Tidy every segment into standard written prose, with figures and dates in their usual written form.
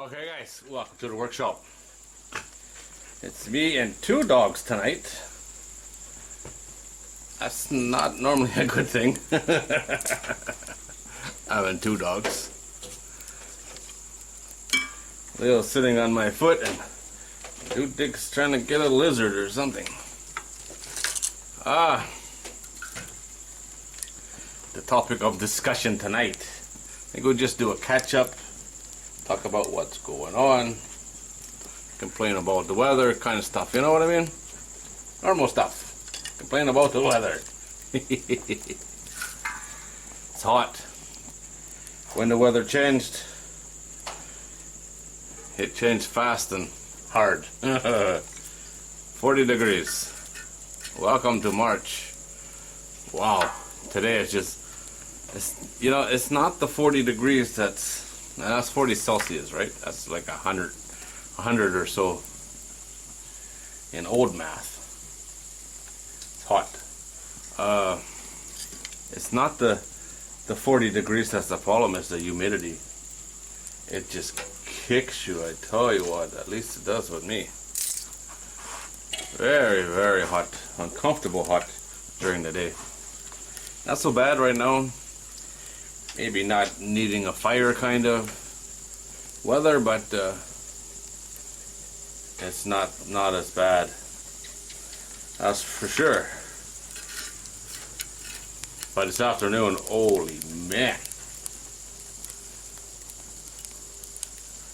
Okay guys, welcome to the workshop. It's me and two dogs tonight. That's not normally a good thing. Having two dogs. Leo's sitting on my foot and Dude Dick's trying to get a lizard or something. The topic of discussion tonight. I think we'll just do a catch up. Talk about what's going on, complain about the weather, kind of stuff, you know what I mean? Normal stuff. Complain about the weather. It's hot. When the weather changed, it changed fast and hard. 40 degrees. Welcome to March. Wow. Today is just, it's not the 40 degrees that's 40 Celsius, right? That's like 100 or so in old math. It's hot. It's not the 40 degrees that's the problem, it's the humidity. It just kicks you, I tell you what, at least it does with me. Very, very hot, uncomfortable hot during the day. Not so bad right now. Maybe not needing a fire kind of weather, but it's not as bad. That's for sure. But this afternoon, holy man.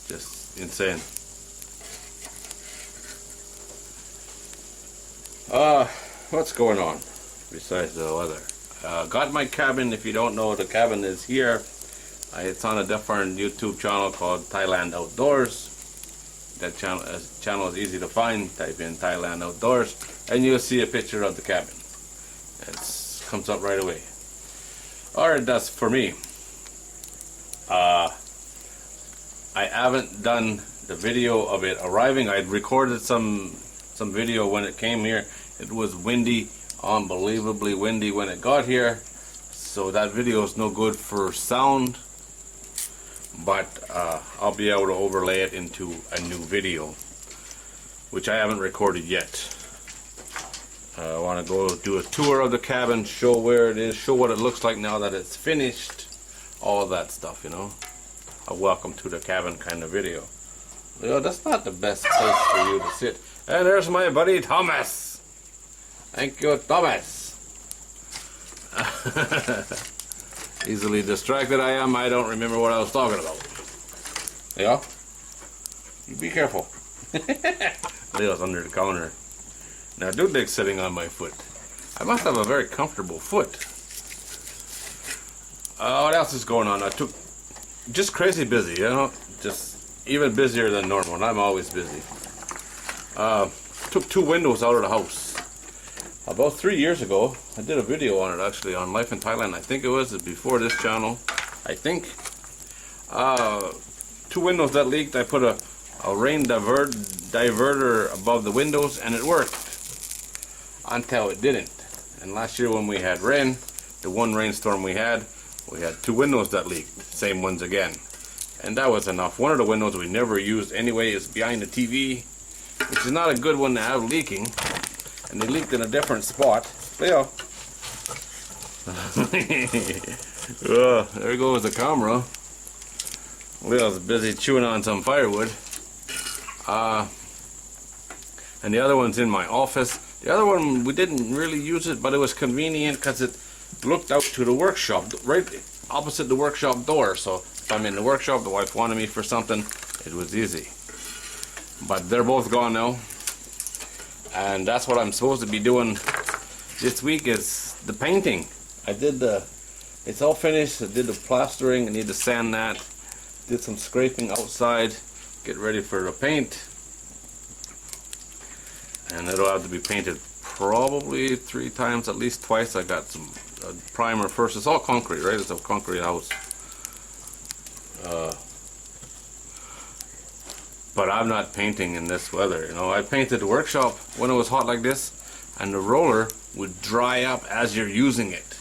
Just insane. What's going on besides the weather? Got my cabin. If you don't know, the cabin is here. It's on a different YouTube channel called Thailand Outdoors. That channel is easy to find. Type in Thailand Outdoors and you'll see a picture of the cabin. It comes up right away. Or it does for me. I haven't done the video of it arriving. I recorded some video when it came here. It was windy. Unbelievably windy when it got here, so that video is no good for sound, but I'll be able to overlay it into a new video, which I haven't recorded yet. I want to go do a tour of the cabin, show where it is, show what it looks like now that it's finished, all of that stuff, you know. A welcome to the cabin kind of video. You know, that's not the best place for you to sit. And there's my buddy Thomas. Thank you, Thomas. Easily distracted I am. I don't remember what I was talking about. Yeah? You be careful. Leo's under the counter. Now, Dude Dick's sitting on my foot. I must have a very comfortable foot. What else is going on? I took just crazy busy, you know? Just even busier than normal, and I'm always busy. Took two windows out of the house. About 3 years ago, I did a video on it actually, on Life in Thailand. I think it was before this channel. I think. Two windows that leaked. I put a rain diverter above the windows and it worked. Until it didn't. And last year when we had rain, the one rainstorm we had two windows that leaked. Same ones again. And that was enough. One of the windows we never used anyway is behind the TV, which is not a good one to have leaking. And they leaked in a different spot. Leo. There goes the camera. Leo's busy chewing on some firewood. And the other one's in my office. The other one, we didn't really use it, but it was convenient because it looked out to the workshop, right opposite the workshop door. So if I'm in the workshop, the wife wanted me for something, it was easy. But they're both gone now. And that's what I'm supposed to be doing this week, is the painting. It's all finished. I did the plastering. I need to sand that. Did some scraping outside. Get ready for the paint. And it'll have to be painted probably 3 times, at least twice. I got some primer first. It's all concrete, right? It's a concrete house. But I'm not painting in this weather, you know. I painted the workshop when it was hot like this, and the roller would dry up as you're using it.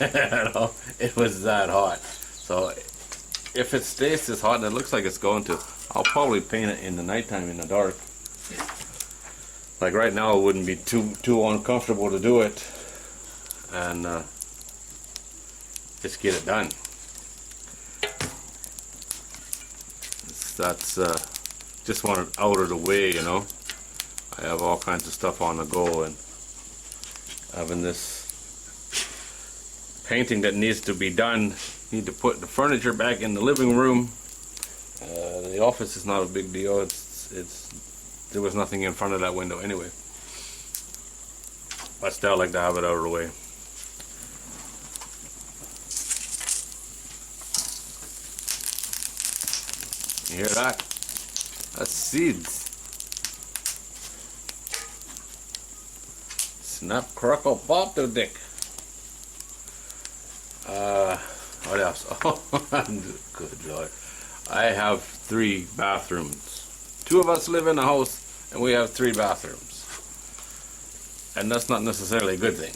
You know, it was that hot. So if it stays this hot, and it looks like it's going to, I'll probably paint it in the nighttime in the dark. Like right now, it wouldn't be too uncomfortable to do it, and just get it done. That's just want it out of the way, you know. I have all kinds of stuff on the go, and having this painting that needs to be done. Need to put the furniture back in the living room. The office is not a big deal. There was nothing in front of that window anyway. But still, I like to have it out of the way. You hear that? That's seeds. Snap, crackle, pop the dick. What else? Oh, good Lord. I have 3 bathrooms. 2 of us live in the house, and we have 3 bathrooms. And that's not necessarily a good thing.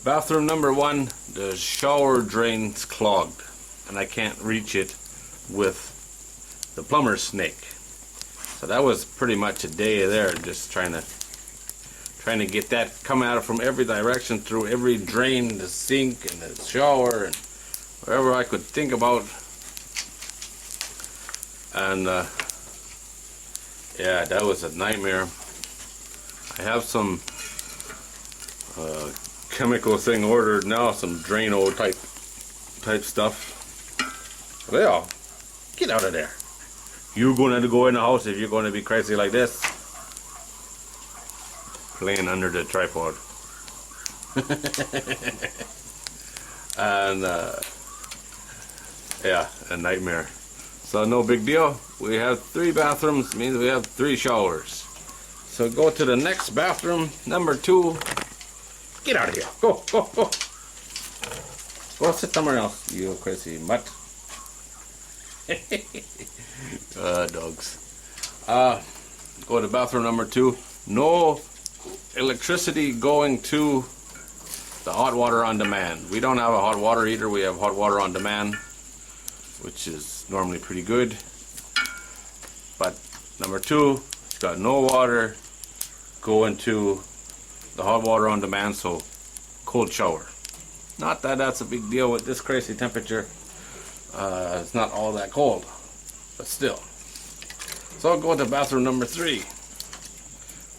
Bathroom number 1, the shower drain's clogged, and I can't reach it with the plumber's snake. So that was pretty much a day there, just trying to get that coming out from every direction, through every drain, the sink and the shower and wherever I could think about. And yeah, that was a nightmare. I have some chemical thing ordered now, some Drano type stuff. Well, get out of there. You're going to go in the house if you're going to be crazy like this. Playing under the tripod. And yeah, a nightmare. So no big deal. We have 3 bathrooms, means we have 3 showers. So go to the next bathroom, number 2. Get out of here. Go. Go sit somewhere else, you crazy mutt. Dogs. Go to bathroom number 2. No electricity going to the hot water on demand. We don't have a hot water heater, we have hot water on demand, which is normally pretty good. But number 2, it's got no water going to the hot water on demand, so cold shower. Not that that's a big deal with this crazy temperature. It's not all that cold, but still. So I'll go to bathroom number 3.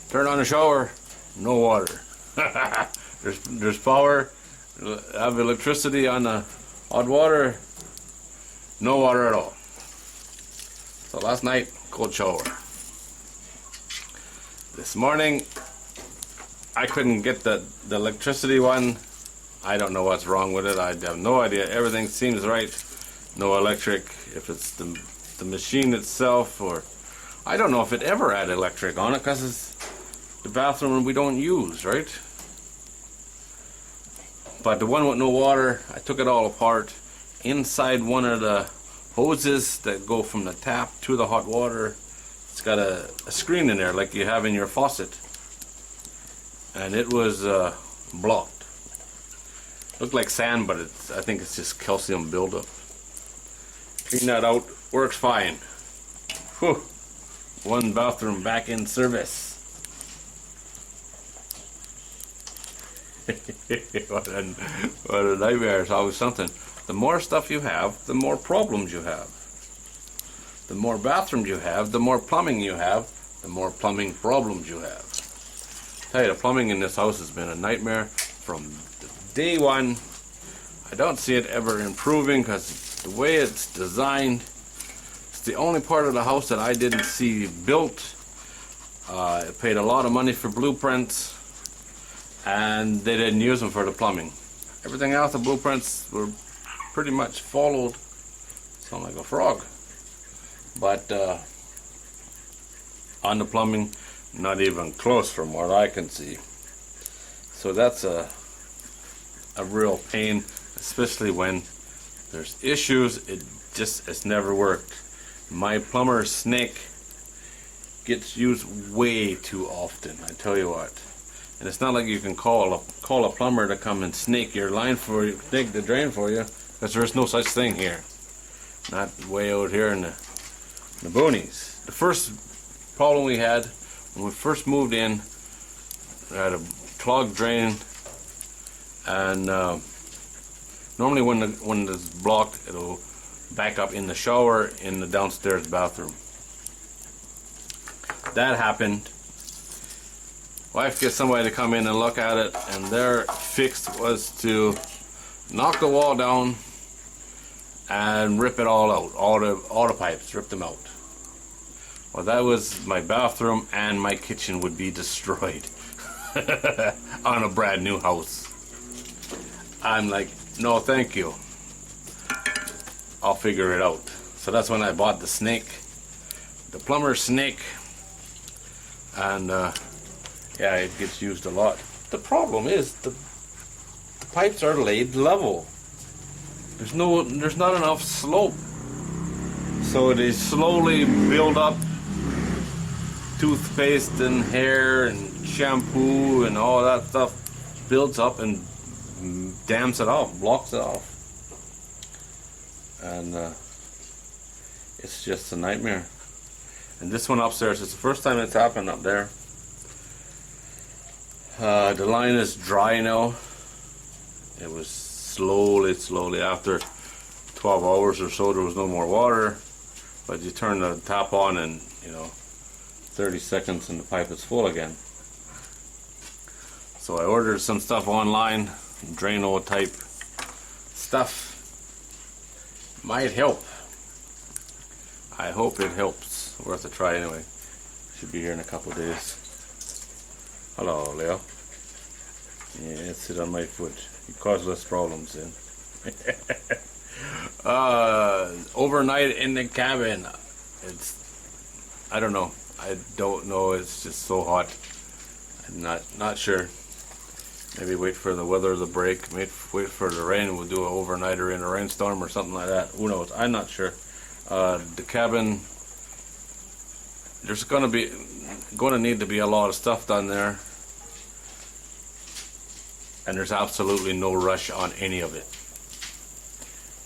Turn on the shower, no water. there's power, have electricity on the hot water, no water at all. So last night, cold shower. This morning, I couldn't get the electricity one. I don't know what's wrong with it. I have no idea. Everything seems right. No electric. If it's the machine itself, or I don't know if it ever had electric on it, because it's the bathroom we don't use, right? But the one with no water, I took it all apart. Inside one of the hoses that go from the tap to the hot water, it's got a screen in there like you have in your faucet, and it was blocked. Looked like sand, but I think it's just calcium buildup. Clean that out, works fine. Whew. One bathroom back in service. what a nightmare. It's always something. The more stuff you have, the more problems you have. The more bathrooms you have, the more plumbing you have, the more plumbing problems you have. I tell you, the plumbing in this house has been a nightmare from day 1. I don't see it ever improving, because the way it's designed, it's the only part of the house that I didn't see built. I paid a lot of money for blueprints, and they didn't use them for the plumbing. Everything else, the blueprints were pretty much followed. Sound like a frog. But on the plumbing, not even close from what I can see. So that's a real pain, especially when there's issues. It's never worked. My plumber snake gets used way too often, I tell you what. And it's not like you can call a plumber to come and snake your line for you, snake the drain for you. because there's no such thing here. Not way out here in the boonies. The first problem we had when we first moved in, we had a clogged drain, and normally when it's blocked, it'll back up in the shower in the downstairs bathroom. That happened. Wife gets somebody to come in and look at it, and their fix was to knock the wall down and rip it all out, all the pipes, rip them out. Well, that was my bathroom, and my kitchen would be destroyed on a brand new house. I'm like, no, thank you. I'll figure it out. So that's when I bought the snake, the plumber snake, and yeah, it gets used a lot. The problem is the pipes are laid level. There's not enough slope, so they slowly build up toothpaste and hair and shampoo and all that stuff builds up and dams it off, blocks it off, and it's just a nightmare. And this one upstairs, it's the first time it's happened up there. The line is dry now. It was slowly after 12 hours or so, there was no more water, but you turn the tap on and 30 seconds and the pipe is full again. So I ordered some stuff online, Drano type stuff. Might help. I hope it helps. Worth a try anyway. Should be here in a couple of days. Hello, Leo. Yeah, sit on my foot. You cause less problems then. Overnight in the cabin. I don't know. It's just so hot. I'm not sure. Maybe wait for the weather to break. Maybe wait for the rain. We'll do an overnighter in a rainstorm or something like that. Who knows? I'm not sure. The cabin. There's going to need to be a lot of stuff done there. And there's absolutely no rush on any of it.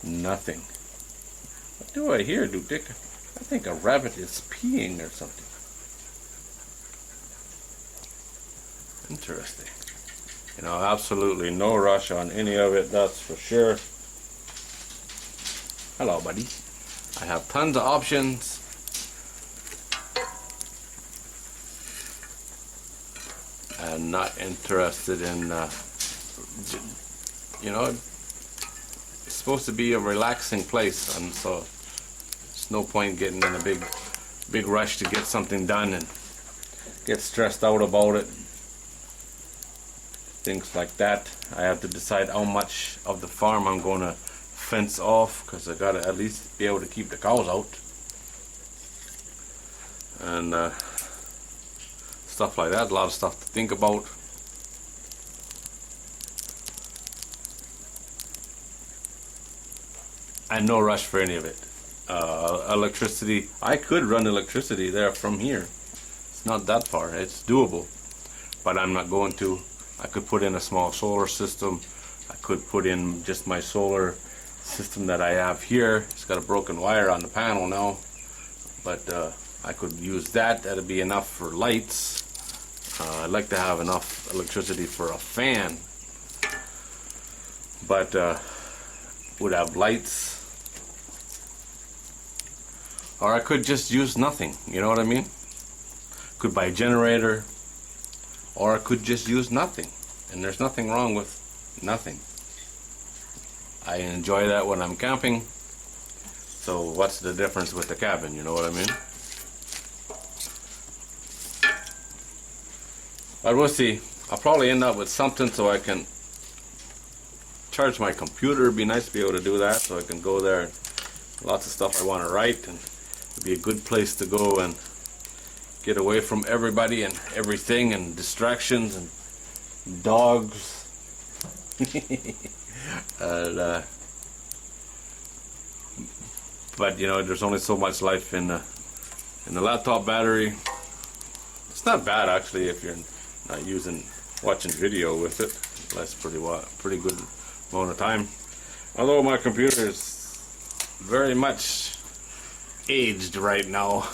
Nothing. What do I hear, Dick? I think a rabbit is peeing or something. Interesting. Absolutely no rush on any of it, that's for sure. Hello, buddy. I have tons of options. And not interested in it's supposed to be a relaxing place, and so there's no point getting in a big rush to get something done and get stressed out about it. Things like that. I have to decide how much of the farm I'm going to fence off, because I got to at least be able to keep the cows out and stuff like that. A lot of stuff to think about. And no rush for any of it. Electricity, I could run electricity there from here. It's not that far, it's doable. But I'm not going to. I could put in a small solar system. I could put in just my solar system that I have here. It's got a broken wire on the panel now. But I could use that. That'd be enough for lights. I'd like to have enough electricity for a fan. But would have lights. Or I could just use nothing, you know what I mean? Could buy a generator, or I could just use nothing. And there's nothing wrong with nothing. I enjoy that when I'm camping. So what's the difference with the cabin, you know what I mean? But we'll see. I'll probably end up with something so I can charge my computer. It'd be nice to be able to do that, so I can go there. Lots of stuff I want to write, and it'd be a good place to go and get away from everybody and everything and distractions and dogs. And, but there's only so much life in the laptop battery. It's not bad actually if you're not watching video with it. That's pretty good amount of time. Although my computer is very much aged right now.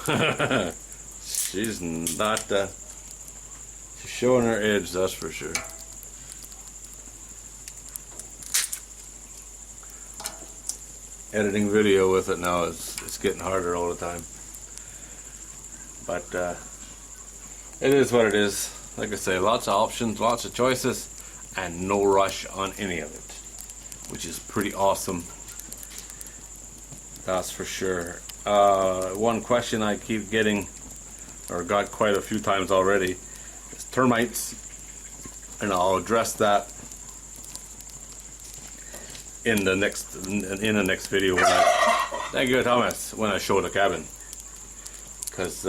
She's not she's showing her age, that's for sure. Editing video with it now it's getting harder all the time. But it is what it is. Like I say, lots of options, lots of choices, and no rush on any of it, which is pretty awesome. That's for sure. One question I keep getting, or got quite a few times already, is termites, and I'll address that in the next video. Thank you, Thomas. When I show the cabin, because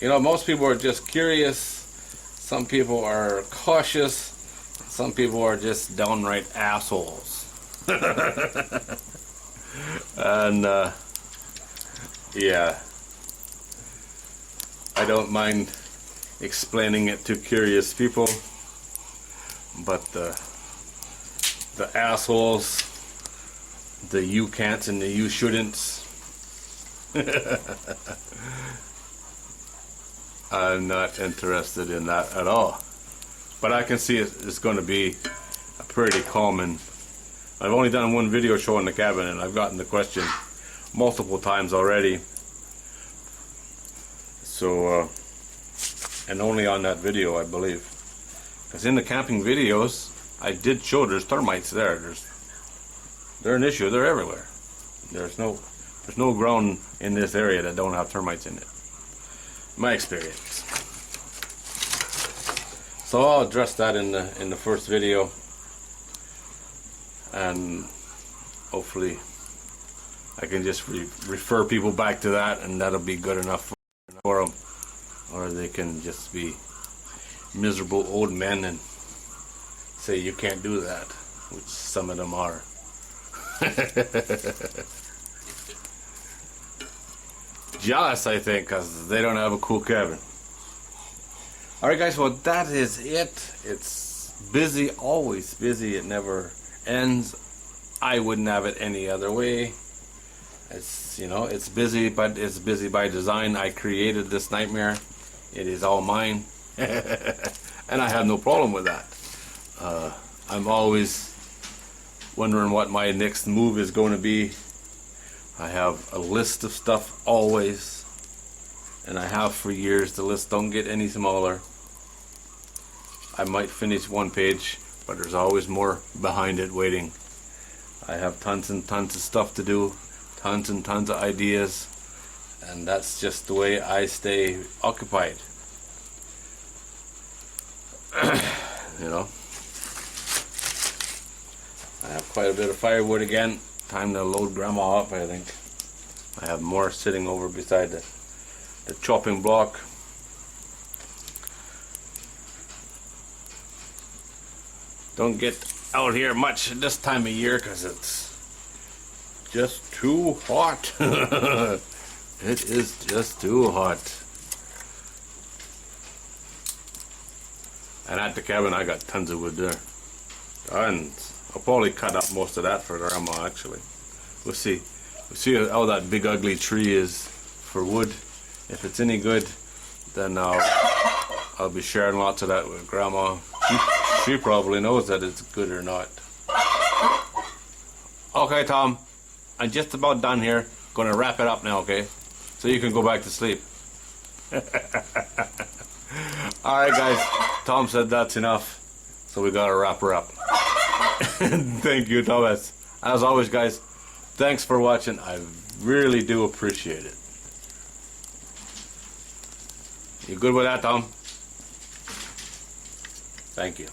you know, most people are just curious. Some people are cautious. Some people are just downright assholes. And yeah, I don't mind explaining it to curious people, but the assholes, the you can'ts and the you shouldn'ts, I'm not interested in that at all. But I can see it's going to be a pretty common. I've only done one video showing the cabin, and I've gotten the question multiple times already. So, and only on that video, I believe. Because in the camping videos, I did show there's termites there. They're an issue. They're everywhere. There's no ground in this area that don't have termites in it. My experience. So I'll address that in the first video, and hopefully I can just refer people back to that, and that'll be good enough for them, or they can just be miserable old men and say you can't do that, which some of them are. Jealous, I think, because they don't have a cool cabin. Alright guys, well that is it. It's busy, always busy, it never ends. I wouldn't have it any other way. It's, you know, it's busy, but it's busy by design. I created this nightmare. It is all mine. And I have no problem with that. I'm always wondering what my next move is going to be. I have a list of stuff always, and I have for years. The list don't get any smaller. I might finish one page, but there's always more behind it waiting. I have tons and tons of stuff to do, tons and tons of ideas, and that's just the way I stay occupied. You know, I have quite a bit of firewood again. Time to load Grandma up, I think. I have more sitting over beside the chopping block. Don't get out here much this time of year because it's just too hot. It is just too hot. And at the cabin I got tons of wood there. And I'll probably cut up most of that for Grandma, actually. We'll see. We'll see how that big ugly tree is for wood. If it's any good, then I'll be sharing lots of that with Grandma. She probably knows that it's good or not. Okay, Tom. I'm just about done here. Gonna wrap it up now, okay? So you can go back to sleep. Alright, guys. Tom said that's enough. So we gotta wrap her up. Thank you, Thomas. As always, guys, thanks for watching. I really do appreciate it. You good with that, Tom? Thank you.